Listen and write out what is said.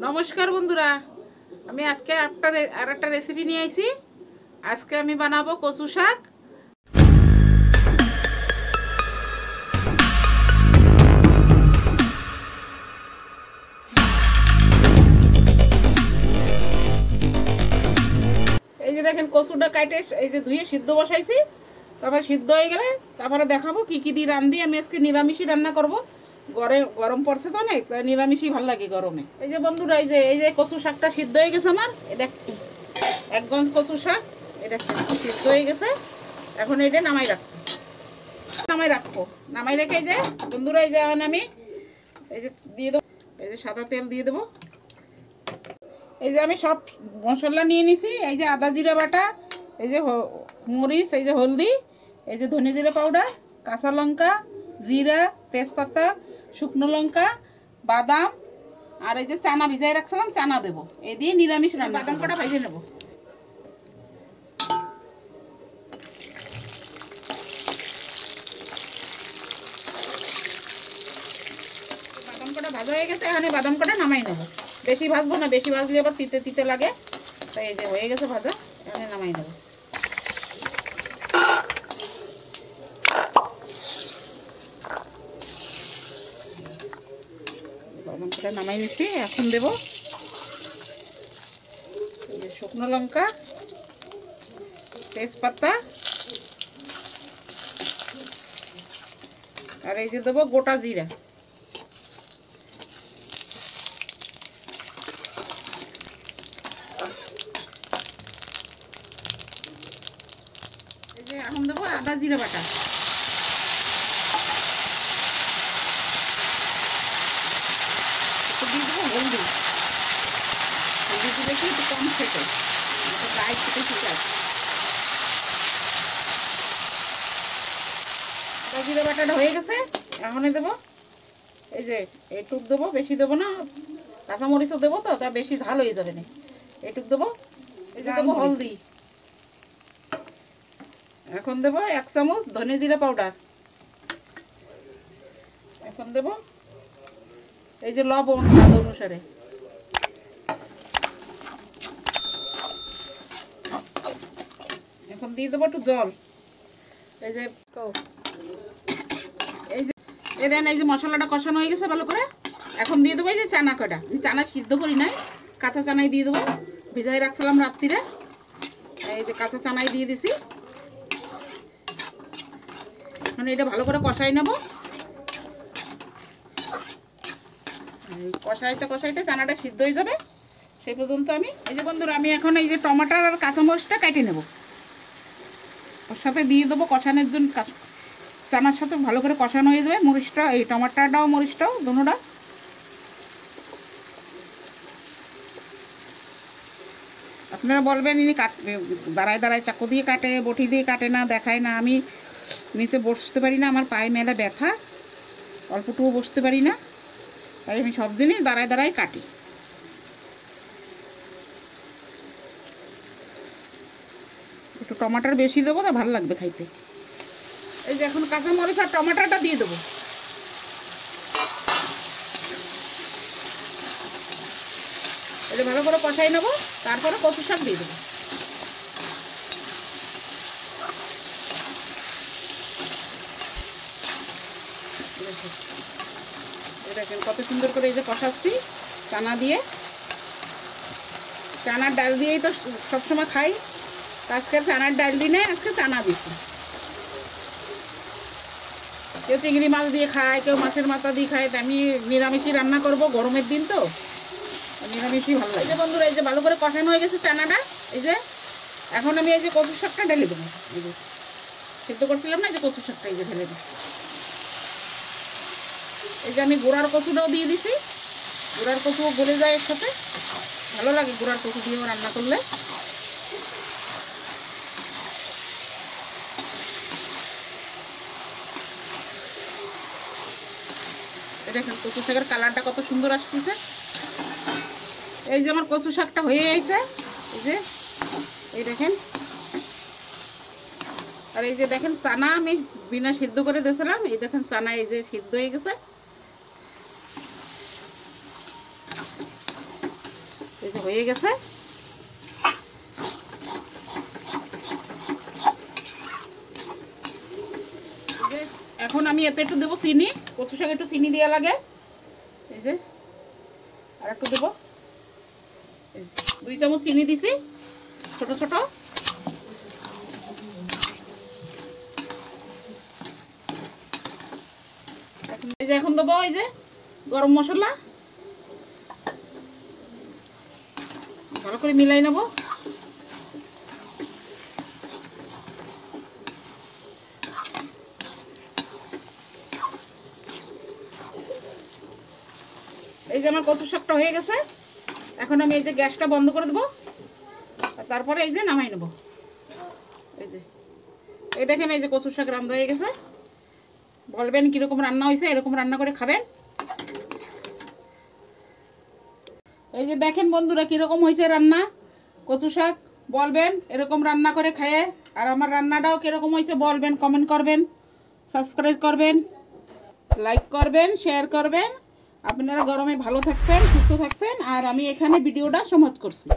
নমস্কার বন্ধুরা, আমি আজকে একটা রেসিপি নিয়ে আইছি। আজকে আমি বানাবো কচু শাক। এই যে দেখেন কচুটা কাটে এই যে ধুয়ে সিদ্ধ বসাইছি। তারপরে সিদ্ধ হয়ে গেলে তারপরে দেখাবো কি কি দিয়ে রান্ধি। আমি আজকে নিরামিষই রান্না করব। গরম পড়ছে তো অনেক, তাই নিরামিষই ভালো লাগে গরমে। এই যে বন্ধুরা, এই যে কচু শাকটা সিদ্ধ হয়ে গেছে আমার। এটা এক গঞ্জ কচু শাক, এটা সিদ্ধ হয়ে গেছে। এখন এটা নামাই রাখবো। নামাই রেখে এই যে বন্ধুরা, এই যে এখন আমি এই যে দিয়ে দেবো, এই যে সাদা তেল দিয়ে দেবো। এই যে আমি সব মশলা নিয়ে নিছি। এই যে আদা জিরা বাটা, এই যে মরিচ, এই যে হলদি, এই যে ধনে জিরা পাউডার, কাঁচা লঙ্কা, জিরা, তেজপাতা, শুকনো লঙ্কা, বাদাম, আর এই যে চানা ভিজাই রাখছিলাম, চানা দেবো। এই দিয়ে নিরামিষ রান্না। বাদাম কটা ভেজে নেব। বাদাম কটা ভাজা হয়ে গেছে, এখানে বাদাম কটা নামাই নেব। বেশি ভাজবো না, বেশি ভাজলে আবার তিতে তিতে লাগে। তাই এই যে হয়ে গেছে ভাজা, এখানে নামাই নেব। বাদাম কটা নামাই নিচ্ছি। এখন দেবো শুকনো লঙ্কা, তেজপাতা, আর এই যে দেবো গোটা জিরা। এই যে এখন দেবো আদা জিরা বাটা। দিয়ে দেবো হলদি। হলদি দিলে কি একটু কম খেতে, গায়ে খেতে ঠিক আছে। আদা জিরা বাটাটা হয়ে গেছে। এখন দেবো এই যে এইটুক দেবো, বেশি দেবো না। কাঁচামরিচও দেবো তো, তা বেশি ঝাল হয়ে যাবে না। এইটুক দেবো। এই যে দেবো হলদি। এখন দেবো 1 চামচ ধনে জিরা পাউডার। এখন দেবো এই যে লবণ স্বাদ অনুসারে। এখন দিয়ে দেবো একটু জল। এই যে এই যে মশলাটা কষানো হয়ে গেছে ভালো করে। এখন দিয়ে দেবো এই যে চানা কটা। চানা সিদ্ধ করি নাই, কাঁচা চানাই দিয়ে দেবো। ভিজাই রাখছিলাম রাত্রিরে, এই যে কাঁচা চানাই দিয়ে দিছি। মানে এটা ভালো করে কষাই নেব। কষাইতে কষাইতে চানাটা সিদ্ধ হয়ে যাবে, সেই পর্যন্ত আমি এই যে বন্ধুরা, আমি এখন এই যে টমাটার আর কাঁচামরিচটা কেটে নেব। ওর সাথে দিয়ে দেবো কষানোর জন্য। চানার সাথে ভালো করে কষানো হয়ে যাবে মরিচটা, এই টমাটারটাও মরিচটাও দুটোটা। আপনারা বলবেন ইনি দাঁড়ায় দাঁড়ায় চাকু দিয়ে কাটে, বটি দিয়ে কাটে না, দেখায় না। আমি নিচে বসতে পারি না, আমার পায়ে মেলা ব্যথা, অল্পটুকু বসতে পারি না। তাই আমি সব দিনই দাঁড়ায় দাঁড়ায় কাটি। একটু টমাটার বেশি দেবো, তা ভালো লাগবে খাইতে। এই যে এখন কাঁচামরিচ আর টমাটারটা দিয়ে দেবো। এটা ভালো করে কষাই নেবো, তারপরে কচু শাক দিয়ে দেবো। দেখেন কত সুন্দর করে এই যে কষাচ্ছি চানা দিয়ে। চানার ডাল দিয়েই তো সবসময় খাই, আজকে চানার ডাল দিই নাই, আজকে চানা দিচ্ছি। কেউ চিংড়ি মাছ দিয়ে খায়, কেউ মাছের মাথা দিয়ে খায়। আমি নিরামিষই রান্না করব, গরমের দিন তো নিরামিষই ভালো লাগে। বন্ধুরা, এই যে ভালো করে কষানো হয়ে গেছে চানাটা। এই যে এখন আমি এই যে কচু শাকটা ঢেলে দেবো। এই যে সিদ্ধ করছিলাম না, এই যে কচু শাকটা এই যে ঢেলে দিই। এই যে আমি গোড়ার কচুটাও দিয়ে দিছি। গোড়ার কচুও গলে যায় এর সাথে, ভালো লাগে গোড়ার কচু দিয়েও রান্না করলে। দেখেন কচু শাকের কালারটা কত সুন্দর আসতেছে। এই যে আমার কচু শাকটা হয়ে গেছে। এই দেখেন, আর এই যে দেখেন চানা আমি বিনা সিদ্ধ করে দিয়েছিলাম। এই দেখেন চানা এই যে সিদ্ধ হয়ে গেছে। যে হয়ে গেছে। এখন আমি এতে একটু দেবো চিনি, কচু শাকে একটু চিনি দেওয়া লাগে। এই যে আর একটু দেবো, 2 চামচ চিনি দিছি ছোট ছোট। এই যে এখন দেবো এই যে গরম মশলা, ভালো করে মিলাই নেব। এই যে আমার কচু শাকটা হয়ে গেছে। এখন আমি এই যে গ্যাসটা বন্ধ করে দেবো, আর তারপরে এই যে নামাই নেব। এই যে এই দেখেন এই যে কচু শাক রান্না হয়ে গেছে। বলবেন কীরকম রান্না হয়েছে, এরকম রান্না করে খাবেন। এই যে দেখেন বন্ধুরা কীরকম হয়েছে রান্না কচু শাক, বলবেন এরকম রান্না করে খায়ে। আর আমার রান্নাটাও কীরকম হয়েছে বলবেন, কমেন্ট করবেন, সাবস্ক্রাইব করবেন, লাইক করবেন, শেয়ার করবেন। আপনারা গরমে ভালো থাকবেন, সুস্থ থাকবেন। আর আমি এখানে ভিডিওটা সমাপ্ত করছি।